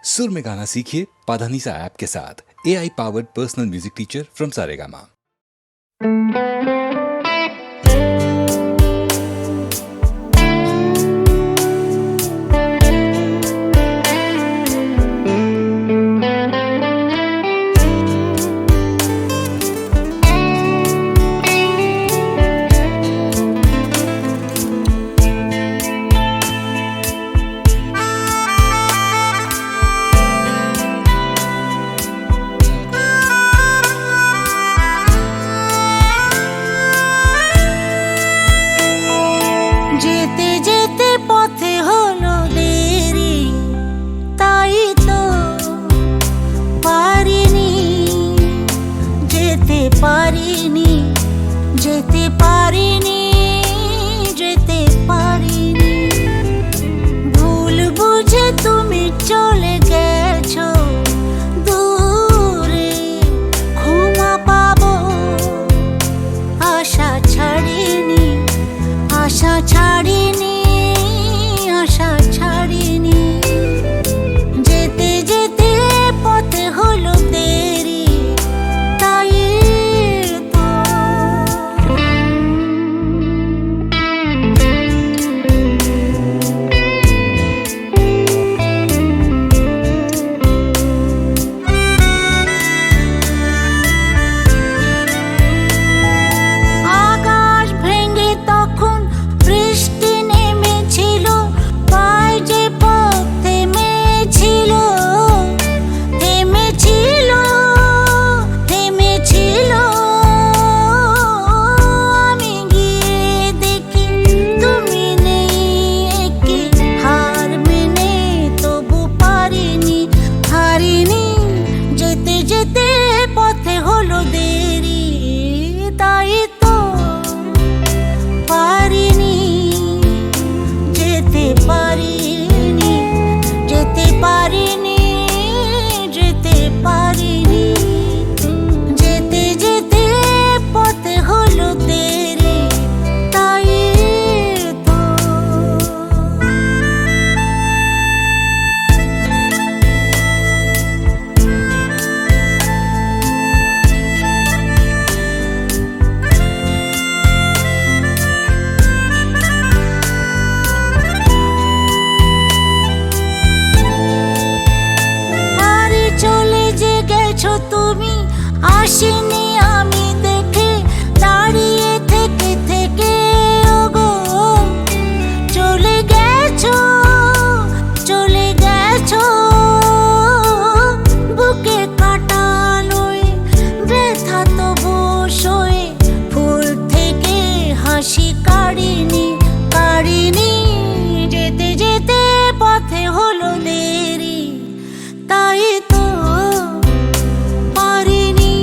सुर में गाना सीखिए पाधानीसा ऐप के साथ। AI powered personal music teacher from Saregama. যেতে যেতে পথে হলো দেরি, তাই তো পারিনি, যেতে পারিনি, যেতে পারিনি, যেতে পারিনি। ভুল বুঝে তুমি চলে গেছো দূরে, ক্ষমা পাবো আশা ছাড়িনি, আশা ছাড়িনি, আশা ছাড়িনি। যেতে যেতে পথে হলো দেরি, তাই তো। আকাশ ভেঙে তখন বৃষ্টি নেমেছিল, পায়ে যে পথ থেমেছিল, থেমেছিল, থেমেছিল। আমি গিয়ে দেখি তুমি নেই, একে হার মেনে তবু পারিনি, হারিনি। যেতে যেতে পথে হলো দেরি, তাই তো পারিনি, যেতে পারিনি, যেতে পারিনি, যেতে পারিনি। যেতে যেতে পথে হলো দেরি, তাই তো। আরে চলে যে গেছো তুমি, আসিনি আমি দেখে, দাঁড়িয়ে থেকে থেকে ওগো। চলে গেছো, চলে গেছো, বুকে কাটা লয়ে ব্যথা তো বসয়ে, ফুল থেকে হাসি কাড়িনি, কাড়িনি। যেতে যেতে পথে হলো দেরি, তাই তো পারিনি,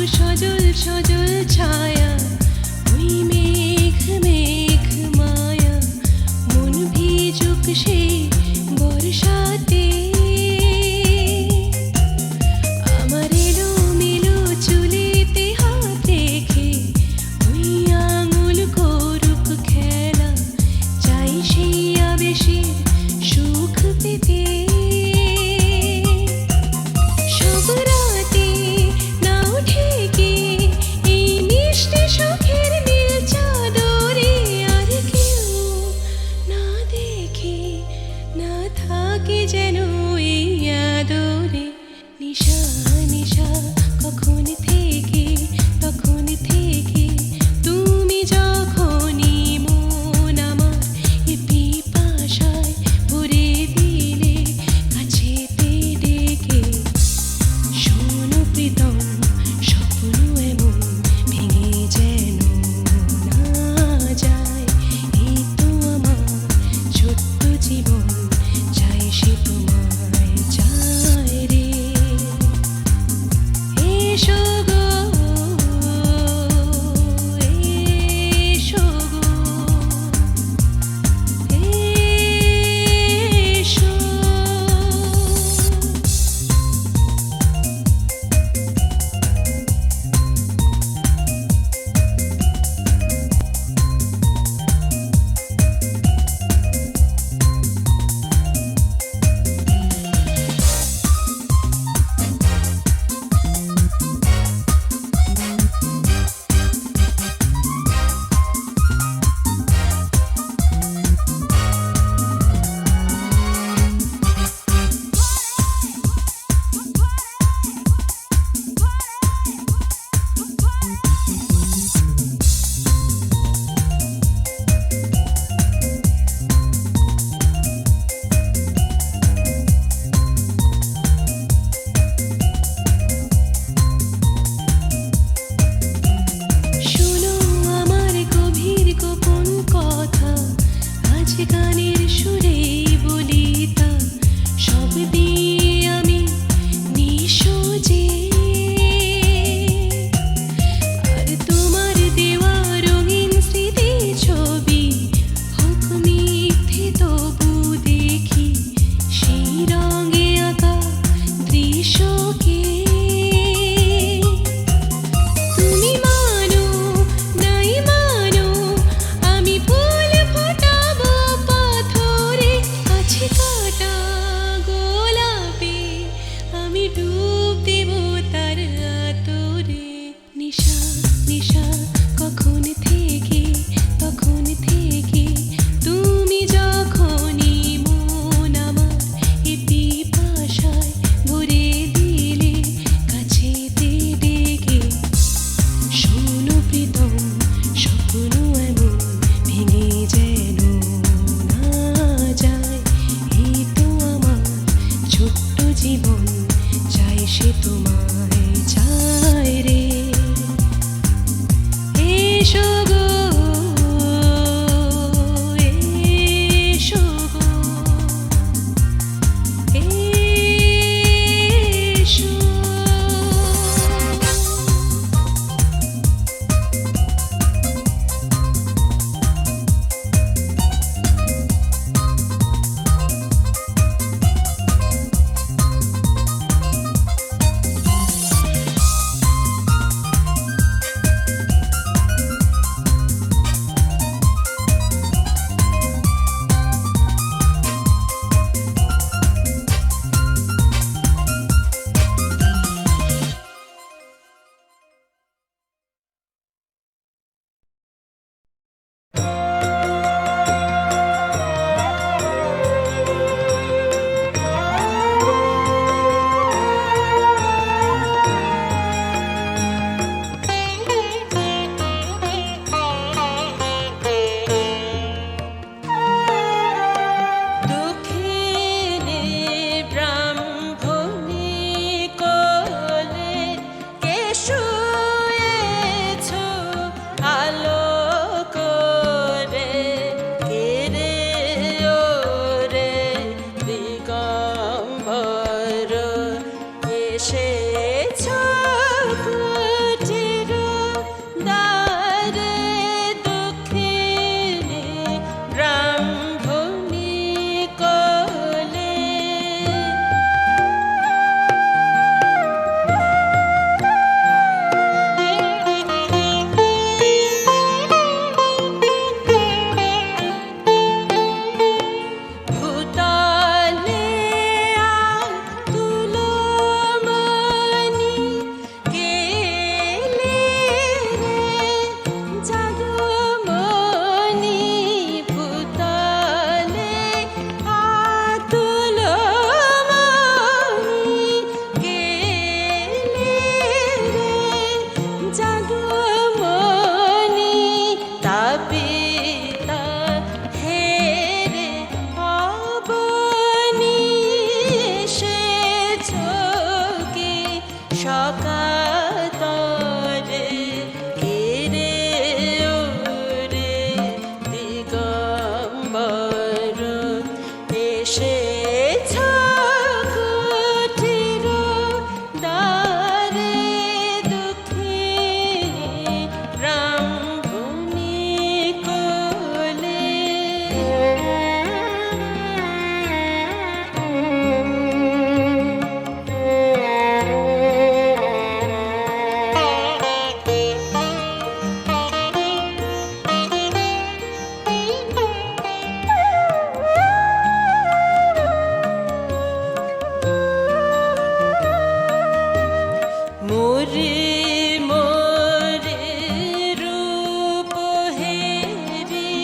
সজল সজল ছায়া ওই মেঘ মেঘ মায়া মন ভিজুক সে বর্ষাতে আমার এলো মেলো চুলেতে হাত রেখে ওই আঙুল করুক খেলা চাই সেই আবেশের সুখ পেতে সব রাতে না উঠে কে এই মিষ্টি সুখের নীল চাদরে আর কেউ না দেখে না থাকে যেন এই আদরে নিশা নিশা কখন থেকে তখন থেকে তুমি যখনই মন আমার এ পিপাসায় ভরে দিলে কাছেতে ডেকে শোনো প্রীতম স্বপ্ন এমন ভেঙে যেন না যায় এই তো আমার ছোট্ট জীবন চাই সে তোমায় চায় রে এসো গো এসো গো এসো শোনো আমার গভীর গোপন কথা আজ গানের সুরেই বলি তা সব দিয়ে আমি নিঃসজে আর তোমার দেওয়া রঙিন স্মৃতি ছবি হোক মিথ্যে তবু দেখি সেই রঙে আঁকা দৃশ্যকে তুমি মানো নাই মানো আমি ফুল ফোটাবো পাথরে আছে কাটা গোলাপে আমি ডুব দেব তার আতরে নিশা নিশা কখন থেকে তখন থেকে তুমি যখনই মন আমার এ পিপাসায় ভরে দিলে কাছেতে ডেকে শোনো প্রীতম স্বপ্ন এমন ভেঙে যেন না যায় এই তো আমার ছোট্ট জীবন চাই সে তোমায় চায় রে এসো গো এসো গো এসো এসেছ কুটির দ্বারে দুঃখের ব্রাহ্মণী কোলে মোরে মোরে রূপ হেরি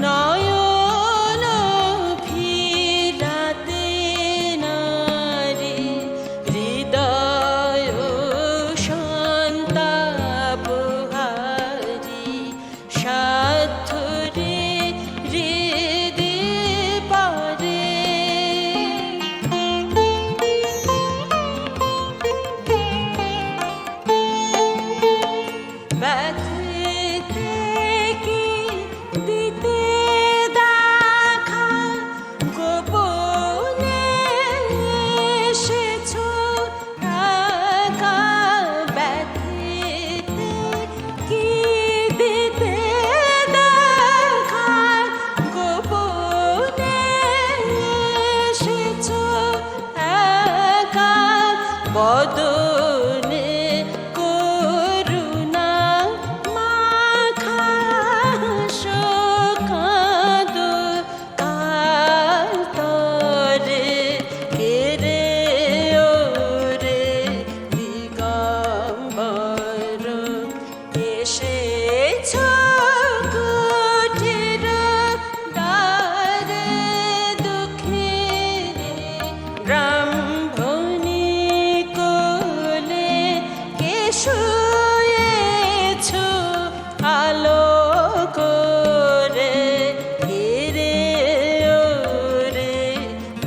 নয়ন ফিরাতে নারী হৃদয় সন্তাপ হারি সাধুরে হৃদে পারে ব্যথিতে কি দিতে দেখা গোপনে এসেছ একা ব্যথিতে কি দিতে দেখা গোপনে এসেছ একা বদনে করুণা মাখা শোকাদ কাতরে কেরে ওরে দিগম্বর এসেছ কুটির দ্বারে দুঃখের ব্রাহ্মণী কোলে কে শুয়েছ আলো করে হিরে ওরে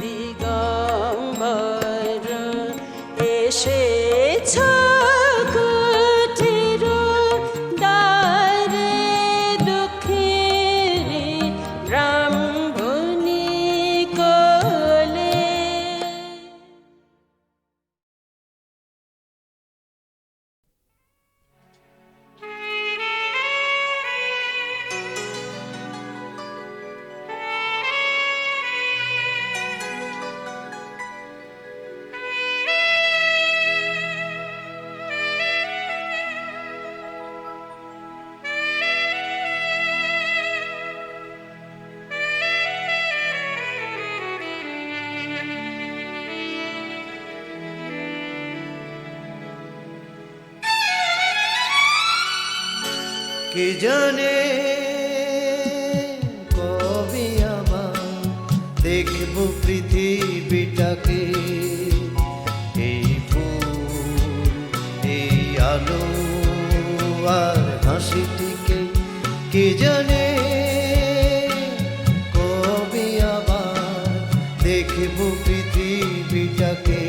দিগম্বর এসেছ কুটির দ্বারে দুঃখের ব্রাহ্মণী কোলে কে জানে কবে আবার দেখব পৃথিবীটাকে এই ফুল এই আলো আর হাসিটিকে কে জানে কবে আবার দেখব পৃথিবীটাকে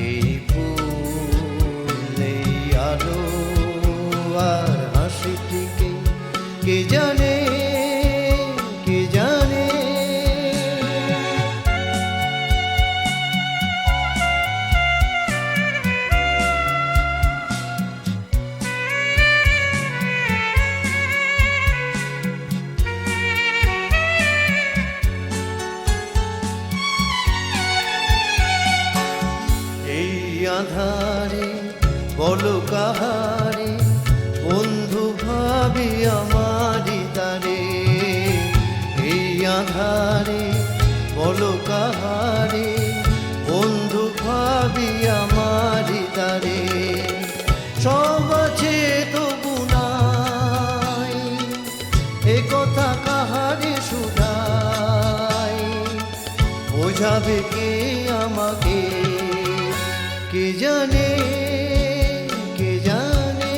এই ফুল এই আলো আর হাসিটিকে কে জানে কে জানে এই আধারে বলো কাহারে বন্ধু ভাবি আমারি দ্বারে এই আধারে বলো কাহারে বন্ধু ভাবি আমারি দ্বারে সব আছে তবু নাই এ কথা কাহারে শুধাই বোঝাবে কে আমাকে কে জানে কে জানে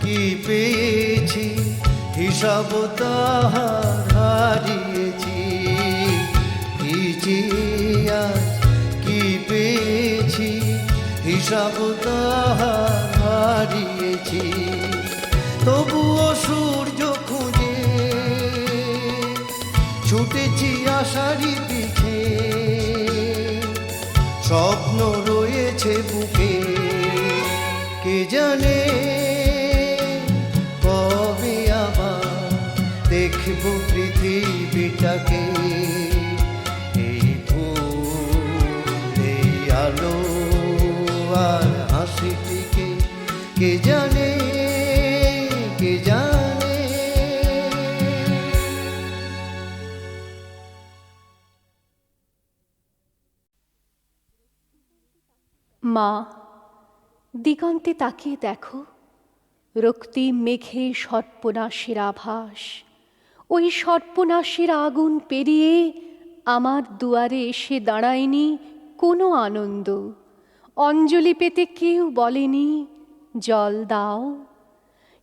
কি পেয়েছি হিসাব তাহার হারিয়েছি, কি চেয়ে আজ কি পেয়েছি হিসাব তাহার হারিয়েছি। তবুও সূর্য খুঁজে ছুটেছি আশারি পিছে, স্বপ্ন রয়েছে বুকে, কে জানে কবে আবার দেখব পৃথিবীটাকে। এই ফুল এই আলো আর হাসিটিকে কে জানে, কে জানে। মা, দিগন্তে তাকিয়ে দেখো, রক্তিম মেঘে সর্পনাশের আভাস। ওই সর্পনাশের আগুন পেরিয়ে আমার দুয়ারে এসে দাঁড়ায়নি কোনো আনন্দ। অঞ্জলি পেতে কেউ বলেনি জল দাও।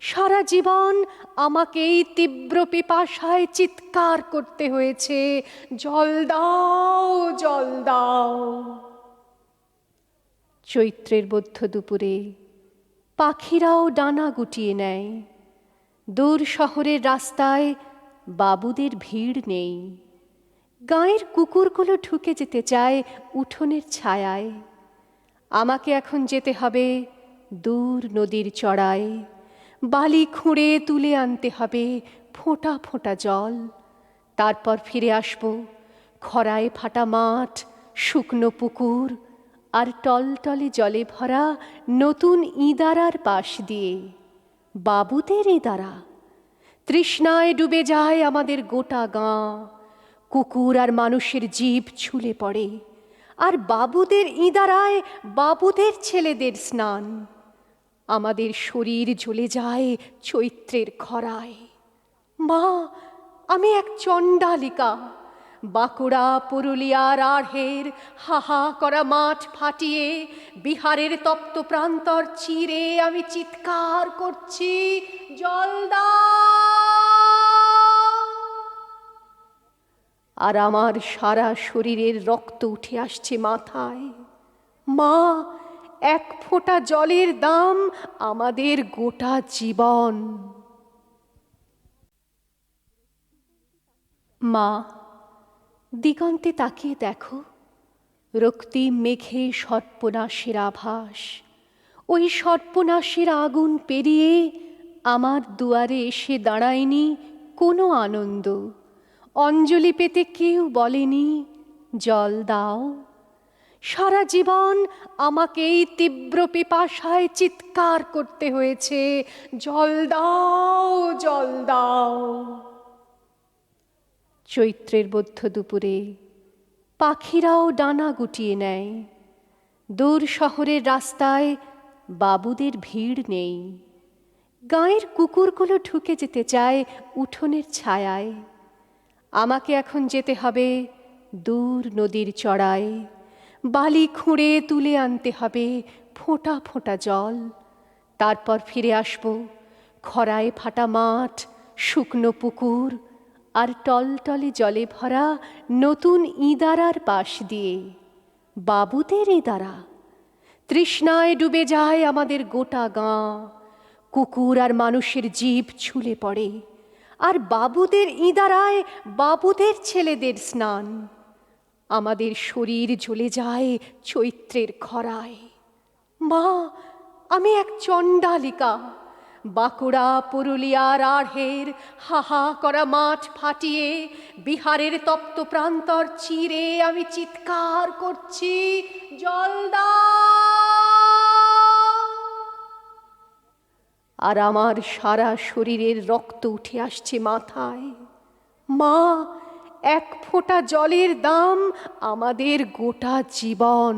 সারা জীবন আমাকে এই তীব্র পিপাসায় চিৎকার করতে হয়েছে, জল দাও, জল দাও। চৈত্রের বদ্ধ দুপুরে পাখিরাও ডানা গুটিয়ে নেয়। দূর শহরের রাস্তায় বাবুদের ভিড় নেই। গাঁয়ের কুকুরগুলো ঢুকে যেতে চায় উঠোনের ছায়ায়। আমাকে এখন যেতে হবে দূর নদীর চড়ায়। বালি খুঁড়ে তুলে আনতে হবে ফোঁটা ফোঁটা জল। তারপর ফিরে আসব খরায় ফাটা মাঠ, শুকনো পুকুর আর টলটলে জলে ভরা নতুন ইদারার পাশ দিয়ে। বাবুদের ইদারা। তৃষ্ণায় ডুবে যায় আমাদের গোটা গাঁ। কুকুর আর মানুষের জিভ ছুলে পড়ে, আর বাবুদের ইদারায় বাবুদের ছেলেদের স্নান। আমাদের শরীর জ্বলে যায় চৈত্রের খরায়। মা, আমি এক চণ্ডালিকা। বাঁকুড়া, পুরুলিয়ার আড়হের হাহা করা মাঠ ফাটিয়ে, বিহারের তপ্ত প্রান্তর চিরে আমি চিৎকার করছি, জল দাও। আর আমার সারা শরীরের রক্ত উঠে আসছে মাথায়। মা, এক ফোঁটা জলের দাম আমাদের গোটা জীবন। মা, দিগন্তে তাকিয়ে দেখো, রক্তিম মেঘে সর্পনাশের আভাস। ওই সর্পনাশের আগুন পেরিয়ে আমার দুয়ারে এসে দাঁড়ায়নি কোনো আনন্দ। অঞ্জলি পেতে কেউ বলেনি জল দাও। সারা জীবন আমাকে এই তীব্র পিপাসায় চিৎকার করতে হয়েছে, জল দাও, জল দাও। চৈত্রের বদ্ধ দুপুরে পাখিরাও ডানা গুটিয়ে নেয়। দূর শহরের রাস্তায় বাবুদের ভিড় নেই। গাঁয়ের কুকুরগুলো ঢুকে যেতে চায় উঠোনের ছায়ায়। আমাকে এখন যেতে হবে দূর নদীর চড়ায়। বালি খুঁড়ে তুলে আনতে হবে ফোঁটা ফোঁটা জল। তারপর ফিরে আসব খরায় ফাটা মাঠ, শুকনো পুকুর আর টলটলে জলে ভরা নতুন ইদারার পাশ দিয়ে। বাবুদের ইদারা। তৃষ্ণায় ডুবে যায় আমাদের গোটা গাঁ। কুকুর আর মানুষের জিভ ছুলে পড়ে, আর বাবুদের ইদারায় বাবুদের ছেলেদের স্নান। আমাদের শরীর জ্বলে যায় চৈত্রের খরায়। মা, আমি এক চণ্ডালিকা। বাঁকুড়া, পুরুলিয়ার আড়হের হাহা করা মাঠ ফাটিয়ে, বিহারের তপ্ত প্রান্তর চিরে আমি চিৎকার করছি, জল দাও। আর আমার সারা শরীরের রক্ত উঠে আসছে মাথায়। মা, এক ফোঁটা জলের দাম আমাদের গোটা জীবন।